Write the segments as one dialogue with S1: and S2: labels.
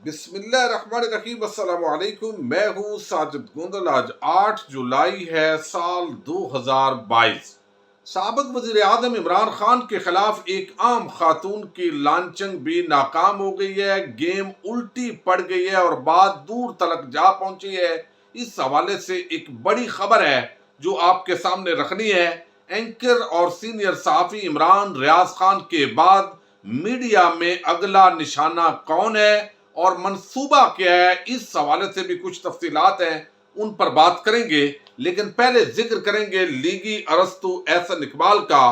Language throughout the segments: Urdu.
S1: بسم اللہ الرحمن الرحیم، السلام علیکم۔ میں ہوں ساجد گوندل۔ آج 8 جولائی ہے سال 2022۔ سابق وزیر اعظم عمران خان کے خلاف ایک عام خاتون کی لانچنگ بھی ناکام ہو گئی ہے، گیم الٹی پڑ گئی ہے اور بات دور تلک جا پہنچی ہے۔ اس حوالے سے ایک بڑی خبر ہے جو آپ کے سامنے رکھنی ہے۔ اینکر اور سینئر صحافی عمران ریاض خان کے بعد میڈیا میں اگلا نشانہ کون ہے اور منصوبہ کیا ہے، اس حوالے سے بھی کچھ تفصیلات ہیں، ان پر بات کریں گے۔ لیکن پہلے ذکر کریں گے لیگی ارسطو احسن اقبال کا،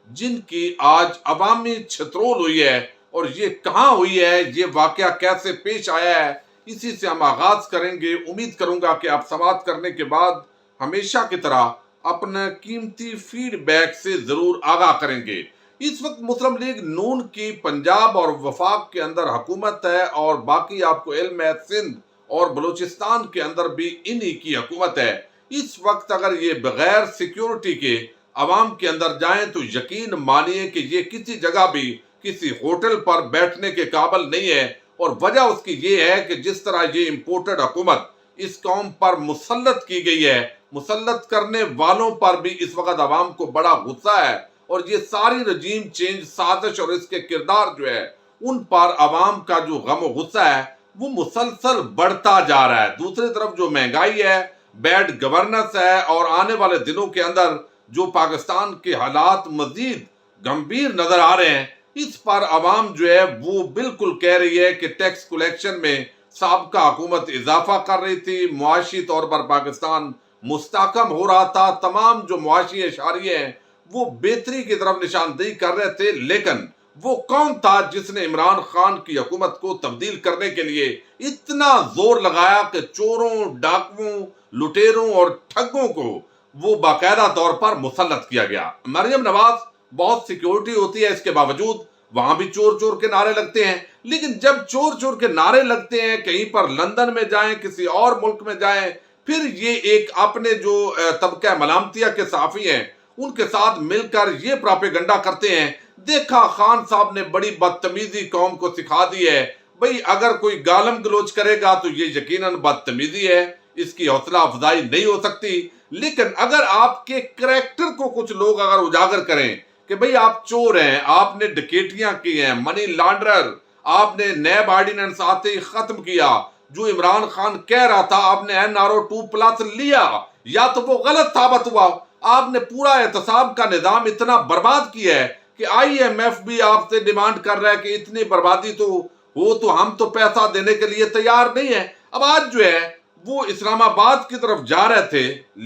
S1: جن کی آج عوامی چھترول ہوئی ہے، اور یہ کہاں ہوئی ہے، یہ واقعہ کیسے پیش آیا ہے، اسی سے ہم آغاز کریں گے۔ امید کروں گا کہ آپ سماعت کرنے کے بعد ہمیشہ کی طرح اپنا قیمتی فیڈ بیک سے ضرور آگاہ کریں گے۔ اس وقت مسلم لیگ نون کی پنجاب اور وفاق کے اندر حکومت ہے، اور باقی آپ کو علم ہے سندھ اور بلوچستان کے اندر بھی انہی کی حکومت ہے۔ اس وقت اگر یہ بغیر سیکیورٹی کے عوام کے اندر جائیں تو یقین مانیے کہ یہ کسی جگہ بھی کسی ہوٹل پر بیٹھنے کے قابل نہیں ہے، اور وجہ اس کی یہ ہے کہ جس طرح یہ امپورٹڈ حکومت اس قوم پر مسلط کی گئی ہے، مسلط کرنے والوں پر بھی اس وقت عوام کو بڑا غصہ ہے، اور یہ ساری رجیم چینج سازش اور اس کے کردار جو ہے ان پر عوام کا جو غم و غصہ ہے وہ مسلسل بڑھتا جا رہا ہے۔ دوسری طرف جو مہنگائی ہے، بیڈ گورننس ہے، اور آنے والے دنوں کے اندر جو پاکستان کے حالات مزید گمبھیر نظر آ رہے ہیں، اس پر عوام جو ہے وہ بالکل کہہ رہی ہے کہ ٹیکس کلیکشن میں سابقہ حکومت اضافہ کر رہی تھی، معاشی طور پر پاکستان مستحکم ہو رہا تھا، تمام جو معاشی اشاریے ہیں وہ بہتری کی طرف نشاندہی کر رہے تھے۔ لیکن وہ کون تھا جس نے عمران خان کی حکومت کو تبدیل کرنے کے لیے اتنا زور لگایا کہ چوروں، ڈاکوؤں، لٹیروں اور ٹھگوں کو وہ باقاعدہ طور پر مسلط کیا گیا؟ مریم نواز، بہت سیکیورٹی ہوتی ہے، اس کے باوجود وہاں بھی چور چور کے نعرے لگتے ہیں۔ لیکن جب چور چور کے نعرے لگتے ہیں، کہیں پر لندن میں جائیں، کسی اور ملک میں جائیں، پھر یہ ایک اپنے جو طبقہ ملامتیہ کے صحافی ہیں ان کے ساتھ مل کر یہ پراپیگنڈا کرتے ہیں، دیکھا خان صاحب نے بڑی بدتمیزی قوم کو سکھا دی ہے۔ بھئی اگر کوئی گالم گلوچ کرے گا تو یہ یقیناً بدتمیزی ہے، اس کی حوصلہ افزائی نہیں ہو سکتی۔ لیکن اگر آپ کے کریکٹر کو کچھ لوگ اگر اجاگر کریں کہ بھئی آپ چور ہیں، آپ نے ڈکیٹیاں کی ہیں، منی لانڈرر، آپ نے نیب آرڈیننس آتے ہی ختم کیا، جو عمران خان کہہ رہا تھا آپ نے NRO 2+ لیا، یا تو وہ غلط ثابت ہوا، آپ نے پورا احتساب کا نظام اتنا برباد کیا ہے کہ IMF بھی آپ سے ڈیمانڈ کر رہا ہے کہ اتنی بربادی تو ہو تو ہم تو پیسہ دینے کے لیے تیار نہیں ہیں۔ اب آج جو ہے وہ اسلام آباد کی طرف جا رہے تھے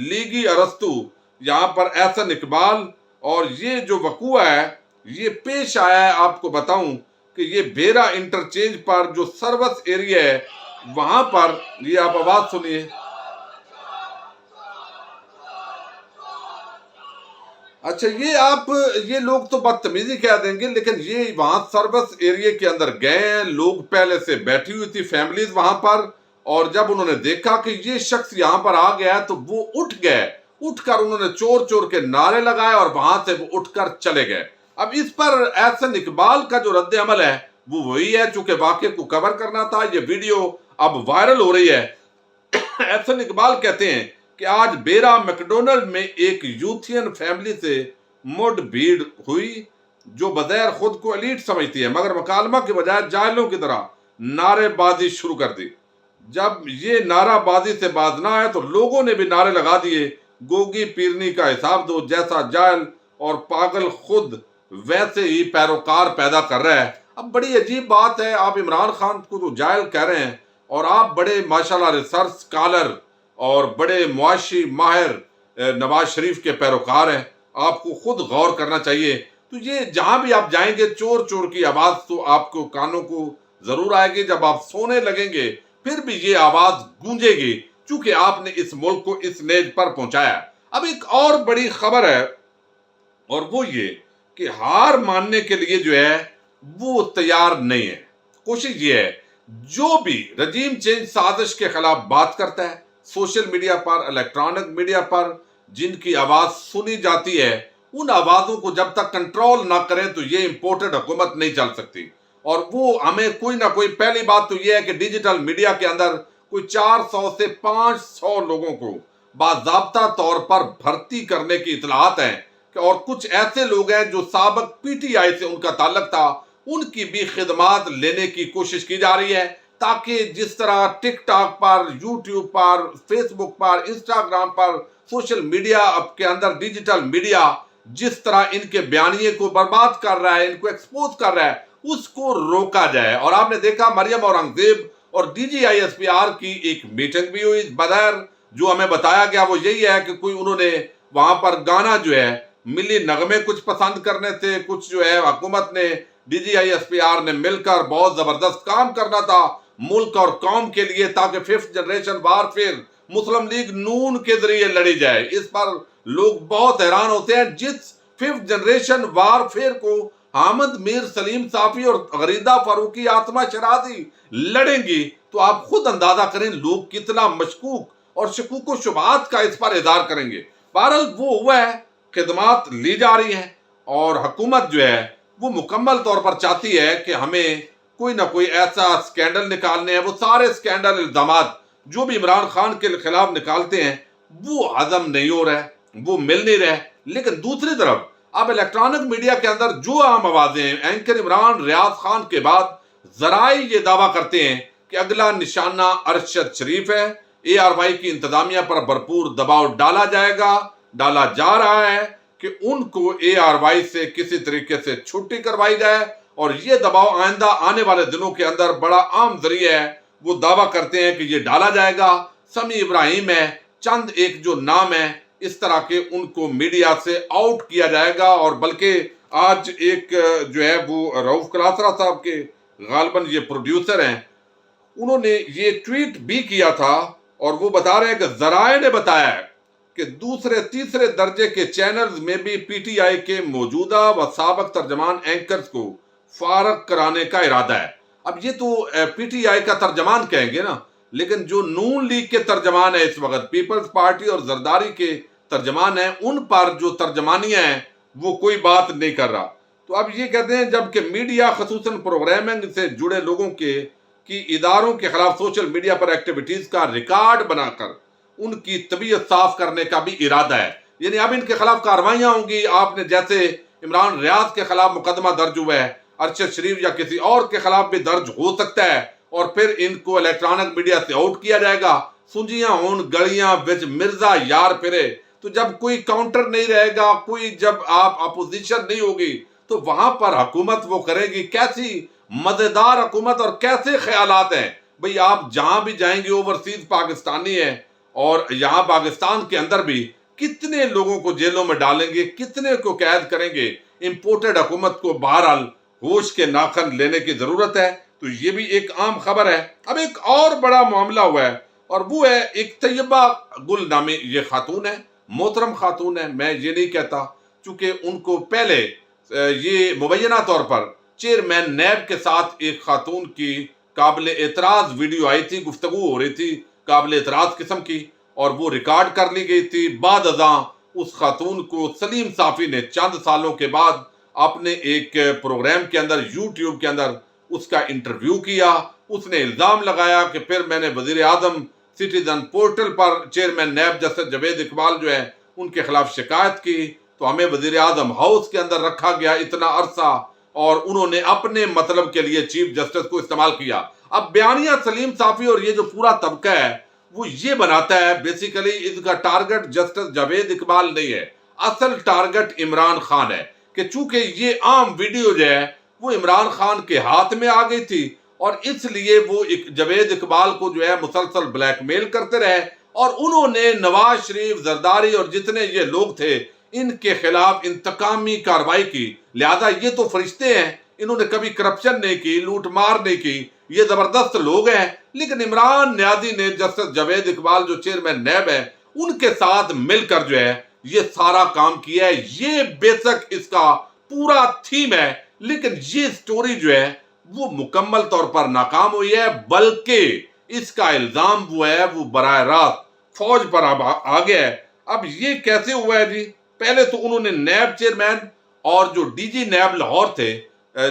S1: لیگی ارسطو، یہاں پر احسن اقبال، اور یہ جو وقوع ہے یہ پیش آیا ہے۔ آپ کو بتاؤں کہ یہ بیرا انٹرچینج پر جو سروس ایریا ہے وہاں پر، یہ آپ آواز سنیے۔ اچھا، یہ لوگ تو بدتمیزی کہہ دیں گے، لیکن یہ وہاں سروس ایریا کے اندر گئے ہیں، لوگ پہلے سے بیٹھی ہوئی تھی فیملیز وہاں پر، اور جب انہوں نے دیکھا کہ یہ شخص یہاں پر آ گیا ہے تو وہ اٹھ گئے، اٹھ کر انہوں نے چور چور کے نعرے لگائے اور وہاں سے وہ اٹھ کر چلے گئے۔ اب اس پر احسن اقبال کا جو رد عمل ہے وہ وہی ہے، چونکہ واقعے کو کور کرنا تھا۔ یہ ویڈیو اب وائرل ہو رہی ہے۔ احسن اقبال کہتے ہیں کہ آج بیرا میکڈونلڈ میں ایک یوتھین فیملی سے مڈ بھیڑ ہوئی جو بظاہر خود کو ایلیٹ سمجھتی ہے، مگر مکالمہ کے بجائے جاہلوں کی طرح نعرے بازی شروع کر دی۔ جب یہ نعرہ بازی سے باز نہ آئے تو لوگوں نے بھی نعرے لگا دیے، گوگی پیرنی کا حساب دو، جیسا جاہل اور پاگل خود ویسے ہی پیروکار پیدا کر رہا ہے۔ اب بڑی عجیب بات ہے، آپ عمران خان کو تو جاہل کہہ رہے ہیں، اور آپ بڑے ماشاءاللہ ریسرچ اسکالر اور بڑے معاشی ماہر نواز شریف کے پیروکار ہیں، آپ کو خود غور کرنا چاہیے۔ تو یہ جہاں بھی آپ جائیں گے چور چور کی آواز تو آپ کو کانوں کو ضرور آئے گی، جب آپ سونے لگیں گے پھر بھی یہ آواز گونجے گی، چونکہ آپ نے اس ملک کو اس نیج پر پہنچایا۔ اب ایک اور بڑی خبر ہے، اور وہ یہ کہ ہار ماننے کے لیے جو ہے وہ تیار نہیں ہے۔ کوشش یہ ہے جو بھی رجیم چینج سازش کے خلاف بات کرتا ہے سوشل میڈیا پر، الیکٹرانک میڈیا پر، جن کی آواز سنی جاتی ہے، ان آوازوں کو جب تک کنٹرول نہ کریں تو یہ امپورٹڈ حکومت نہیں چل سکتی۔ اور وہ ہمیں کوئی نہ کوئی، پہلی بات تو یہ ہے کہ ڈیجیٹل میڈیا کے اندر کوئی 400 سے 500 لوگوں کو باضابطہ طور پر بھرتی کرنے کی اطلاعات ہیں، اور کچھ ایسے لوگ ہیں جو سابق پی ٹی آئی سے ان کا تعلق تھا، ان کی بھی خدمات لینے کی کوشش کی جا رہی ہے، تاکہ جس طرح ٹک ٹاک پر، یوٹیوب پر، فیس بک پر، انسٹاگرام پر، سوشل میڈیا کے اندر ڈیجیٹل میڈیا جس طرح ان کے بیانیے کو برباد کر رہا ہے، ان کو ایکسپوز کر رہا ہے، اس کو روکا جائے۔ اور آپ نے دیکھا مریم اورنگزیب اور D G I S P R کی ایک میٹنگ بھی ہوئی، بظاہر جو ہمیں بتایا گیا وہ یہی ہے کہ کوئی انہوں نے وہاں پر گانا جو ہے، ملی نغمے کچھ پسند کرنے تھے، کچھ جو ہے حکومت نے، D G I S P R نے مل کر بہت زبردست کام کرنا تھا ملک اور قوم کے لیے، تاکہ ففتھ جنریشن وارفیئر مسلم لیگ نون کے ذریعے لڑی جائے۔ اس پر لوگ بہت حیران ہوتے ہیں، جس ففتھ جنریشن وارفیئر کو حامد میر سلیم صافی اور غریدہ فاروقی، آتما شرازی لڑیں گی، تو آپ خود اندازہ کریں لوگ کتنا مشکوک اور شکوک و شبہات کا اس پر اظہار کریں گے۔ بہرحال وہ ہوا ہے، خدمات لی جا رہی ہیں، اور حکومت جو ہے وہ مکمل طور پر چاہتی ہے کہ ہمیں کوئی نہ کوئی ایسا سکینڈل نکالنے ہیں۔ وہ سارے سکینڈل، الزامات جو بھی عمران خان کے خلاف نکالتے ہیں وہ ہضم نہیں ہو رہا ہے، وہ مل نہیں رہے۔ لیکن دوسری طرف اب الیکٹرانک میڈیا کے اندر جو عام آوازیں ہیں، اینکر عمران ریاض خان کے بعد ذرائع یہ دعویٰ کرتے ہیں کہ اگلا نشانہ ارشد شریف ہے، اے آر وائی کی انتظامیہ پر بھرپور دباؤ ڈالا جائے گا، ڈالا جا رہا ہے کہ ان کو اے آر وائی سے کسی طریقے سے چھٹی کروائی جائے، اور یہ دباؤ آئندہ آنے والے دنوں کے اندر بڑا عام ذریعہ ہے، وہ دعویٰ کرتے ہیں کہ یہ ڈالا جائے گا۔ سمیع ابراہیم ہے، چند ایک جو نام ہے، اس طرح کے ان کو میڈیا سے آؤٹ کیا جائے گا۔ اور بلکہ آج ایک جو ہے وہ رؤف کلاسرا صاحب کے غالباً یہ پروڈیوسر ہیں، انہوں نے یہ ٹویٹ بھی کیا تھا، اور وہ بتا رہے ہیں کہ ذرائع نے بتایا ہے کہ دوسرے تیسرے درجے کے چینلز میں بھی پی ٹی آئی کے موجودہ و سابق ترجمان اینکرز کو فارغ کرانے کا ارادہ ہے۔ اب یہ تو پی ٹی آئی کا ترجمان کہیں گے نا، لیکن جو نون لیگ کے ترجمان ہیں اس وقت، پیپلز پارٹی اور زرداری کے ترجمان ہیں، ان پر جو ترجمانیاں ہیں وہ کوئی بات نہیں کر رہا۔ تو اب یہ کہتے ہیں جبکہ میڈیا خصوصاً پروگرامنگ سے جڑے لوگوں کی اداروں کے خلاف سوشل میڈیا پر ایکٹیویٹیز کا ریکارڈ بنا کر ان کی طبیعت صاف کرنے کا بھی ارادہ ہے، یعنی اب ان کے خلاف کارروائیاں ہوں گی۔ آپ نے جیسے عمران ریاض کے خلاف مقدمہ درج ہوا ہے، ارشد شریف یا کسی اور کے خلاف بھی درج ہو سکتا ہے، اور پھر ان کو الیکٹرانک میڈیا سے آؤٹ کیا جائے گا۔ سنجیاں ہون گلیاں وچ مرزا یار پھرے، تو جب کوئی کاؤنٹر نہیں رہے گا، کوئی جب آپ اپوزیشن نہیں ہوگی، تو وہاں پر حکومت وہ کرے گی۔ کیسی مزیدار حکومت اور کیسے خیالات ہیں بھئی، آپ جہاں بھی جائیں گے اوورسیز پاکستانی ہیں، اور یہاں پاکستان کے اندر بھی کتنے لوگوں کو جیلوں میں ڈالیں گے، کتنے کو قید کریں گے۔ امپورٹڈ حکومت کو بہرحال ہوش کے ناخن لینے کی ضرورت ہے۔ تو یہ بھی ایک عام خبر ہے۔ اب ایک اور بڑا معاملہ ہوا ہے، اور وہ ہے ایک طیبہ گل نامی یہ خاتون ہے، محترم خاتون ہے، میں یہ نہیں کہتا، چونکہ ان کو پہلے یہ مبینہ طور پر چیئرمین نیب کے ساتھ ایک خاتون کی قابل اعتراض ویڈیو آئی تھی، گفتگو ہو رہی تھی قابل اعتراض قسم کی، اور وہ ریکارڈ کر لی گئی تھی۔ بعد ازاں اس خاتون کو سلیم صافی نے چند سالوں کے بعد اپنے ایک پروگرام کے اندر، یوٹیوب کے اندر اس کا انٹرویو کیا۔ اس نے الزام لگایا کہ پھر میں نے وزیر اعظم سٹیزن پورٹل پر چیئرمین نیب جسٹس جاوید اقبال جو ہے ان کے خلاف شکایت کی، تو ہمیں وزیر اعظم ہاؤس کے اندر رکھا گیا اتنا عرصہ، اور انہوں نے اپنے مطلب کے لیے چیف جسٹس کو استعمال کیا۔ اب بیانیہ سلیم صافی اور یہ جو پورا طبقہ ہے وہ یہ بناتا ہے بیسیکلی اس کا ٹارگٹ جسٹس جاوید اقبال نہیں ہے، اصل ٹارگٹ عمران خان ہے، کہ چونکہ یہ عام ویڈیو جو ہے وہ عمران خان کے ہاتھ میں آ گئی تھی، اور اس لیے وہ جاوید اقبال کو جو ہے مسلسل بلیک میل کرتے رہے، اور انہوں نے نواز شریف، زرداری اور جتنے یہ لوگ تھے ان کے خلاف انتقامی کارروائی کی۔ لہذا یہ تو فرشتے ہیں، انہوں نے کبھی کرپشن نہیں کی، لوٹ مار نہیں کی، یہ زبردست لوگ ہیں۔ لیکن عمران نیازی نے جسٹس جاوید اقبال جو چیئرمین نیب ہے ان کے ساتھ مل کر جو ہے یہ سارا کام کیا ہے۔ یہ بیسک اس کا پورا تھیم ہے، لیکن یہ سٹوری جو ہے وہ مکمل طور پر ناکام ہوئی ہے، بلکہ اس کا الزام وہ ہے وہ براہ راست فوج پر آ گیا ہے۔ اب یہ کیسے ہوا ہے جی؟ پہلے تو انہوں نے نیب چیئرمین اور جو ڈی جی نیب لاہور تھے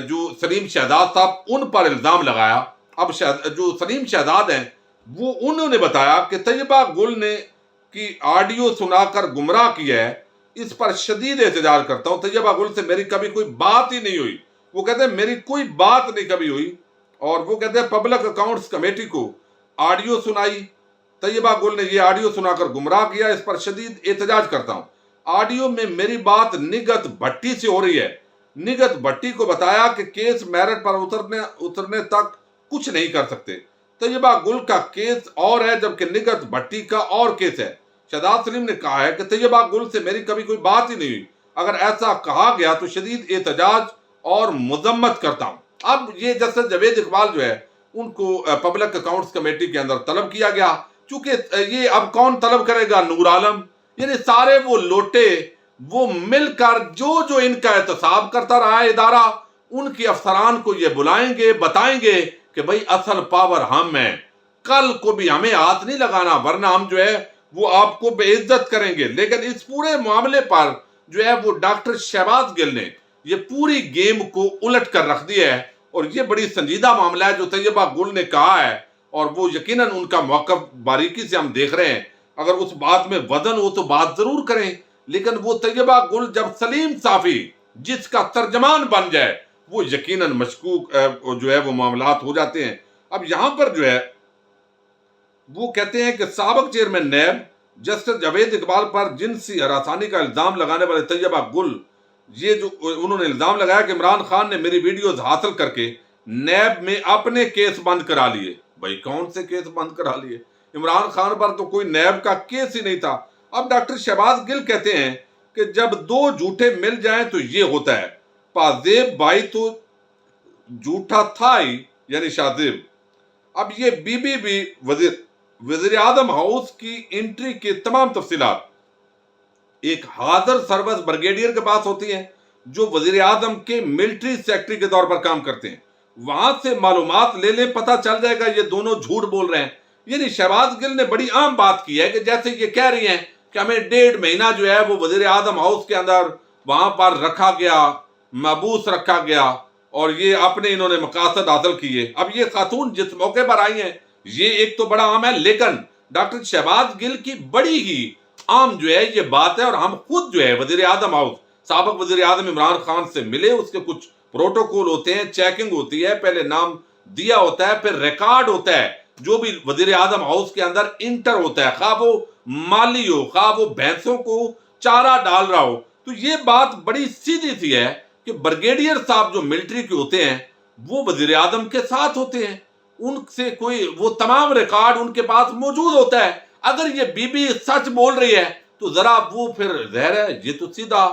S1: جو سلیم شہزاد صاحب ان پر الزام لگایا. اب جو سلیم شہزاد ہیں وہ انہوں نے بتایا کہ طیبہ گل نے کی آڈیو سنا کر گمراہ کیا ہے، اس پر شدید احتجاج کرتا ہوں. طیبہ گل سے میری کبھی کوئی بات ہی نہیں ہوئی. وہ کہتے ہیں میری کوئی بات نہیں کبھی ہوئی. اور وہ کہتے ہیں پبلک اکاؤنٹس کمیٹی کو آڈیو سنائی، طیبہ گل نے یہ آڈیو سنا کر گمراہ کیا، اس پر شدید احتجاج کرتا ہوں. آڈیو میں میری بات نگہت بھٹی سے ہو رہی ہے. نگہت بھٹی کو بتایا کہ کیس میرٹ پر اترنے تک کچھ نہیں کر سکتے. طیبہ گل کا کیس اور ہے جبکہ نگہت بھٹی کا اور کیس ہے. شہزاد سلیم نے کہا ہے کہ طیبہ گل سے میری کبھی کوئی بات ہی نہیں ہوئی. اگر ایسا کہا گیا تو شدید احتجاج اور مذمت کرتا ہوں. اب یہ جسٹس جاوید اقبال جو ہے ان کو پبلک اکاؤنٹس کمیٹی کے اندر طلب کیا گیا. چونکہ یہ اب کون طلب کرے گا؟ نور عالم. یعنی سارے وہ لوٹے وہ مل کر جو ان کا احتساب کرتا رہا ہے ادارہ، ان کے افسران کو یہ بلائیں گے، بتائیں گے کہ بھائی اصل پاور ہم ہیں، کل کو بھی ہمیں ہاتھ نہیں لگانا ورنہ ہم جو ہے وہ آپ کو بے عزت کریں گے. لیکن اس پورے معاملے پر جو ہے وہ ڈاکٹر شہباز گل نے یہ پوری گیم کو الٹ کر رکھ دیا ہے. اور یہ بڑی سنجیدہ معاملہ ہے جو طیبہ گل نے کہا ہے، اور وہ یقیناً ان کا موقف باریکی سے ہم دیکھ رہے ہیں. اگر اس بات میں وزن ہو تو بات ضرور کریں، لیکن وہ طیبہ گل جب سلیم صافی جس کا ترجمان بن جائے وہ یقیناً مشکوک جو ہے وہ معاملات ہو جاتے ہیں. اب یہاں پر جو ہے وہ کہتے ہیں کہ سابق چیئرمین نیب جسٹس جاوید اقبال پر جنسی ہراسانی کا الزام لگانے والے طیبہ گل، یہ جو انہوں نے الزام لگایا کہ عمران خان نے میری ویڈیوز حاصل کر کے نیب میں اپنے کیس بند کرا لیے. بھائی کون سے کیس بند کرا لیے؟ عمران خان پر تو کوئی نیب کا کیس ہی نہیں تھا. اب ڈاکٹر شہباز گل کہتے ہیں کہ جب دو جھوٹے مل جائیں تو یہ ہوتا ہے. پازیب بھائی تو جھوٹا تھا ہی، یعنی شاذیب. اب یہ بھی وزیر اعظم ہاؤس کی انٹری کے تمام تفصیلات ایک حاضر سروس بریگیڈیئر کے پاس ہوتی ہیں جو وزیر اعظم کے ملٹری سیکٹری کے طور پر کام کرتے ہیں. وہاں سے معلومات لے لیں، پتہ چل جائے گا یہ دونوں جھوٹ بول رہے ہیں. یعنی شہباز گل نے بڑی عام بات کی ہے کہ جیسے یہ کہہ رہی ہیں کہ ہمیں 1.5 مہینہ جو ہے وہ وزیر اعظم ہاؤس کے اندر وہاں پر رکھا گیا، محبوس رکھا گیا، اور یہ اپنے انہوں نے مقاصد حاصل کیے. اب یہ خاتون جس موقع پر آئی ہیں یہ ایک تو بڑا عام ہے، لیکن ڈاکٹر شہباز گل کی بڑی ہی عام جو ہے یہ بات ہے. اور ہم خود جو ہے وزیر اعظم ہاؤس سابق وزیر اعظم عمران خان سے ملے، اس کے کچھ پروٹوکول ہوتے ہیں، چیکنگ ہوتی ہے، پہلے نام دیا ہوتا ہے، پھر ریکارڈ ہوتا ہے جو بھی وزیر اعظم ہاؤس کے اندر انٹر ہوتا ہے، خواہ وہ مالی ہو، خواہ وہ بھینسوں کو چارہ ڈال رہا ہو. تو یہ بات بڑی سیدھی سی ہے کہ بریگیڈیئر صاحب جو ملٹری کے ہوتے ہیں وہ وزیر اعظم کے ساتھ ہوتے ہیں، ان سے کوئی وہ تمام ریکارڈ ان کے پاس موجود ہوتا ہے. اگر یہ بی سچ بول رہی ہے تو ذرا وہ پھر ظاہر ہے یہ تو سیدھا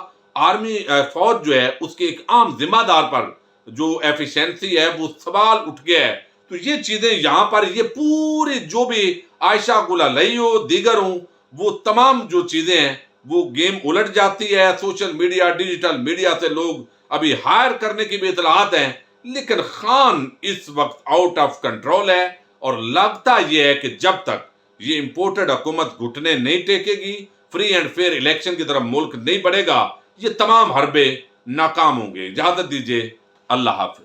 S1: آرمی فوج جو ہے اس کے ایک عام ذمہ دار پر جو ایفیشنسی ہے وہ سوال اٹھ گیا ہے. تو یہ چیزیں یہاں پر یہ پوری جو بھی عائشہ گل علیہ ہو دیگر ہوں وہ تمام جو چیزیں ہیں وہ گیم الٹ جاتی ہے. سوشل میڈیا، ڈیجیٹل میڈیا سے لوگ ابھی ہائر کرنے کی بھی اطلاعات ہیں، لیکن خان اس وقت آؤٹ آف کنٹرول ہے. اور لگتا یہ ہے کہ جب تک یہ امپورٹڈ حکومت گھٹنے نہیں ٹیکے گی، فری اینڈ فیئر الیکشن کی طرف ملک نہیں بڑھے گا، یہ تمام حربے ناکام ہوں گے. اجازت دیجیے، اللہ حافظ.